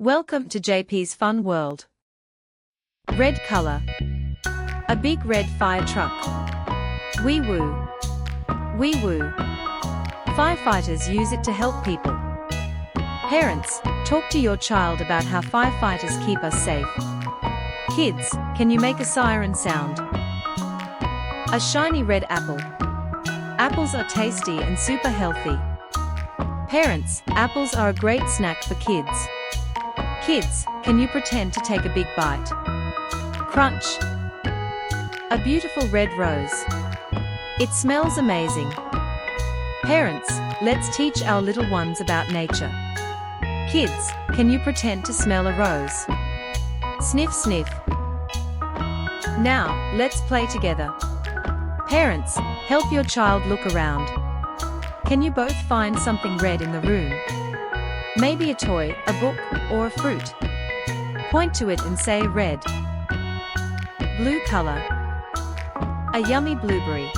Welcome to JP's Fun World. Red color. A big red fire truck. Wee woo. Wee woo. Firefighters use it to help people. Parents, talk to your child about how firefighters keep us safe. Kids, can you make a siren sound? A shiny red apple. Apples are tasty and super healthy. Parents, apples are a great snack for kids. Kids, can you pretend to take a big bite? Crunch. A beautiful red rose. It smells amazing. Parents, let's teach our little ones about nature. Kids, can you pretend to smell a rose? Sniff sniff. Now, let's play together. Parents, help your child look around. Can you both find something red in the room? Maybe a toy, a book, or a fruit. Point to it and say red. Blue color. A yummy blueberry.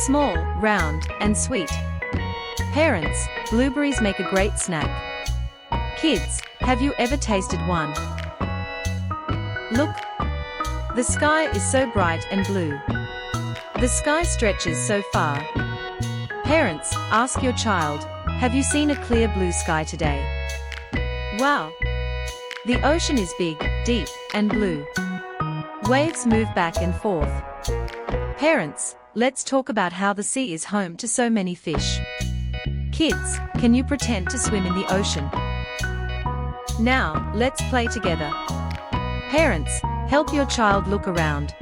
Small, round, and sweet. Parents, blueberries make a great snack. Kids, have you ever tasted one? Look. The sky is so bright and blue. The sky stretches so far. Parents, ask your child, have you seen a clear blue sky today? Wow! The ocean is big, deep, and blue. Waves move back and forth. Parents, let's talk about how the sea is home to so many fish. Kids, can you pretend to swim in the ocean? Now, let's play together. Parents, help your child look around.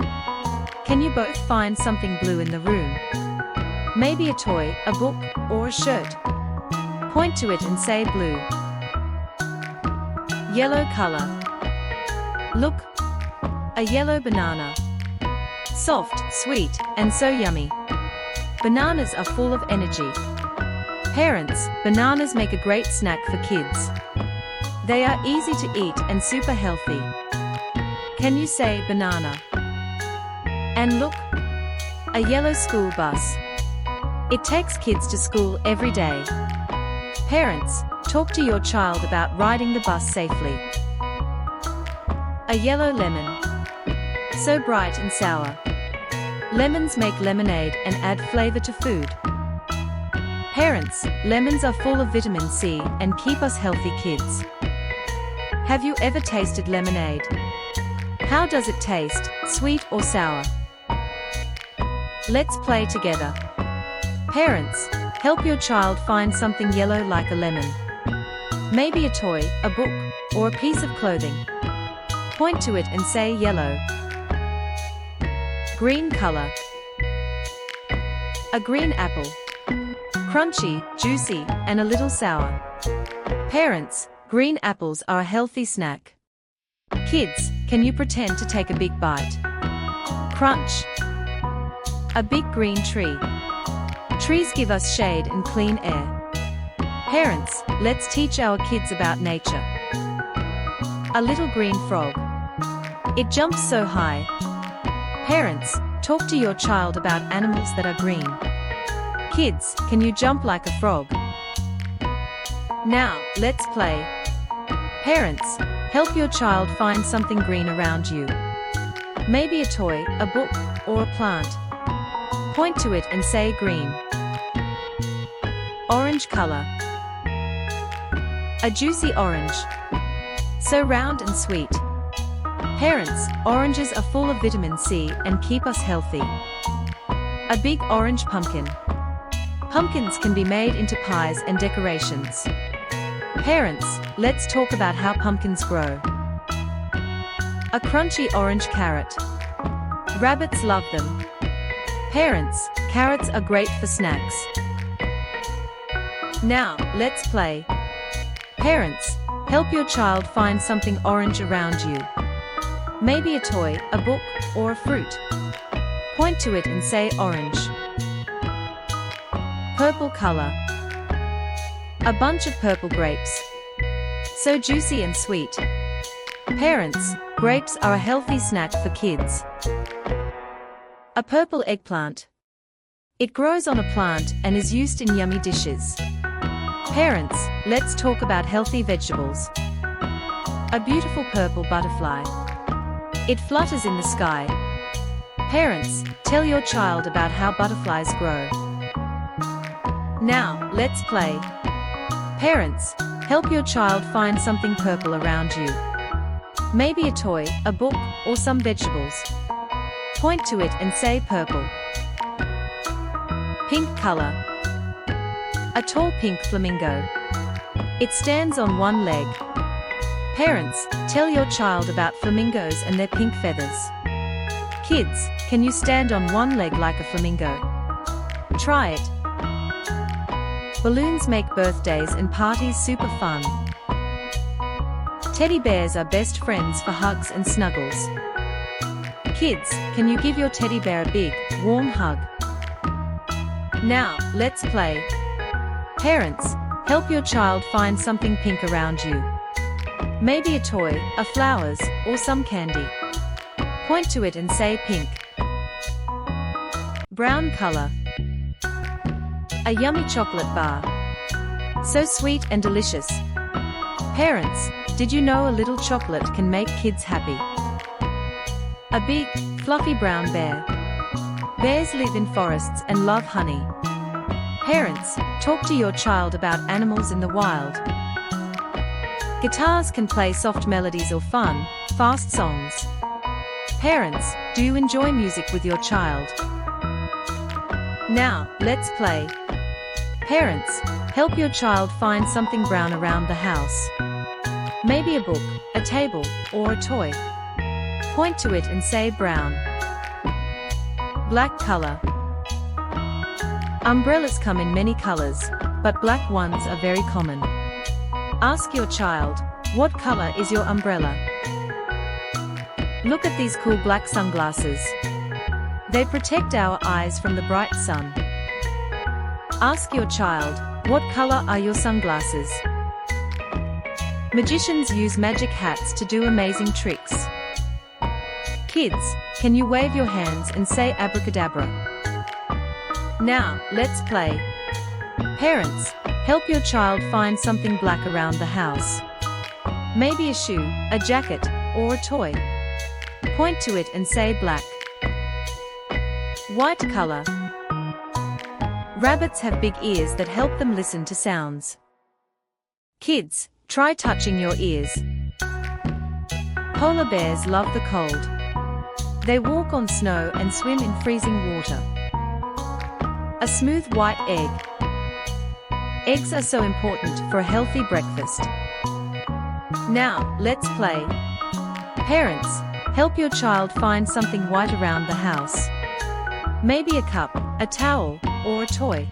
Can you both find something blue in the room? Maybe a toy, a book, or a shirt. Point to it and say blue. Yellow color. Look. A yellow banana. Soft, sweet, and so yummy. Bananas are full of energy. Parents, bananas make a great snack for kids. They are easy to eat and super healthy. Can you say banana? And look. A yellow school bus. It takes kids to school every day. Parents, talk to your child about riding the bus safely. A yellow lemon. So bright and sour. Lemons make lemonade and add flavor to food. Parents, lemons are full of vitamin C and keep us healthy kids. Have you ever tasted lemonade? How does it taste, sweet or sour? Let's play together. Parents, help your child find something yellow like a lemon. Maybe a toy, a book, or a piece of clothing. Point to it and say yellow. Green color. A green apple. Crunchy, juicy, and a little sour. Parents, green apples are a healthy snack. Kids, can you pretend to take a big bite? Crunch. A big green tree. Trees give us shade and clean air. Parents, let's teach our kids about nature. A little green frog. It jumps so high. Parents, talk to your child about animals that are green. Kids, can you jump like a frog? Now, let's play. Parents, help your child find something green around you. Maybe a toy, a book, or a plant. Point to it and say green. Orange color. A juicy orange. So round and sweet. Parents, oranges are full of vitamin C and keep us healthy. A big orange pumpkin. Pumpkins can be made into pies and decorations. Parents, let's talk about how pumpkins grow. A crunchy orange carrot. Rabbits love them. Parents, carrots are great for snacks. Now, let's play. Parents, help your child find something orange around you. Maybe a toy, a book, or a fruit. Point to it and say orange. Purple color. A bunch of purple grapes. So juicy and sweet. Parents, grapes are a healthy snack for kids. A purple eggplant. It grows on a plant and is used in yummy dishes. Parents, let's talk about healthy vegetables. A beautiful purple butterfly. It flutters in the sky. Parents, tell your child about how butterflies grow. Now, let's play. Parents, help your child find something purple around you. Maybe a toy, a book, or some vegetables. Point to it and say purple. Pink color. A tall pink flamingo. It stands on one leg. Parents, tell your child about flamingos and their pink feathers. Kids, can you stand on one leg like a flamingo? Try it. Balloons make birthdays and parties super fun. Teddy bears are best friends for hugs and snuggles. Kids, can you give your teddy bear a big, warm hug? Now, let's play. Parents, help your child find something pink around you. Maybe a toy, a flowers, or some candy. Point to it and say pink. Brown color. A yummy chocolate bar. So sweet and delicious. Parents, did you know a little chocolate can make kids happy? A big, fluffy brown bear. Bears live in forests and love honey. Parents, talk to your child about animals in the wild. Guitars can play soft melodies or fun, fast songs. Parents, do you enjoy music with your child? Now, let's play. Parents, help your child find something brown around the house. Maybe a book, a table, or a toy. Point to it and say brown. Black color. Umbrellas come in many colors, but black ones are very common. Ask your child, what color is your umbrella? Look at these cool black sunglasses. They protect our eyes from the bright sun. Ask your child, what color are your sunglasses? Magicians use magic hats to do amazing tricks. Kids, can you wave your hands and say abracadabra? Now, let's play. Parents, help your child find something black around the house. Maybe a shoe, a jacket, or a toy. Point to it and say black. White color. Rabbits have big ears that help them listen to sounds. Kids, try touching your ears. Polar bears love the cold. They walk on snow and swim in freezing water. A smooth white egg. Eggs are so important for a healthy breakfast. Now, let's play. Parents, help your child find something white around the house. Maybe a cup, a towel, or a toy.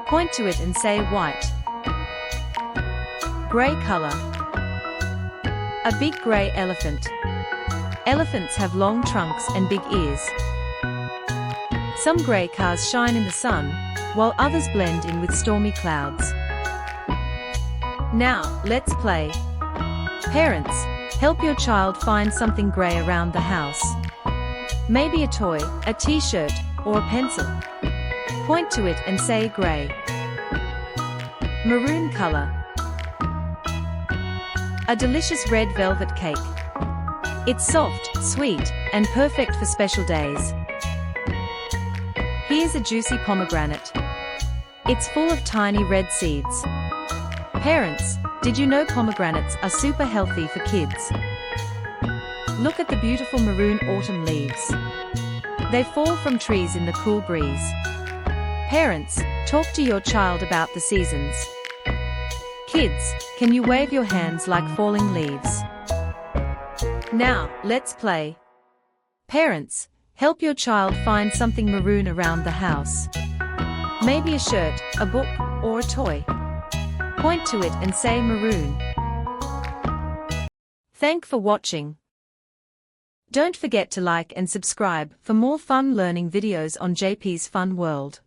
Point to it and say white. Gray color. A big gray elephant. Elephants have long trunks and big ears. Some gray cars shine in the sun, while others blend in with stormy clouds. Now, let's play. Parents, help your child find something gray around the house. Maybe a toy, a t-shirt, or a pencil. Point to it and say gray. Maroon color. A delicious red velvet cake. It's soft, sweet, and perfect for special days. Here's a juicy pomegranate. It's full of tiny red seeds. Parents, did you know pomegranates are super healthy for kids? Look at the beautiful maroon autumn leaves. They fall from trees in the cool breeze. Parents, talk to your child about the seasons. Kids, can you wave your hands like falling leaves? Now, let's play. Parents, help your child find something maroon around the house. Maybe a shirt, a book, or a toy. Point to it and say maroon. Thanks for watching. Don't forget to like and subscribe for more fun learning videos on JP's Fun World.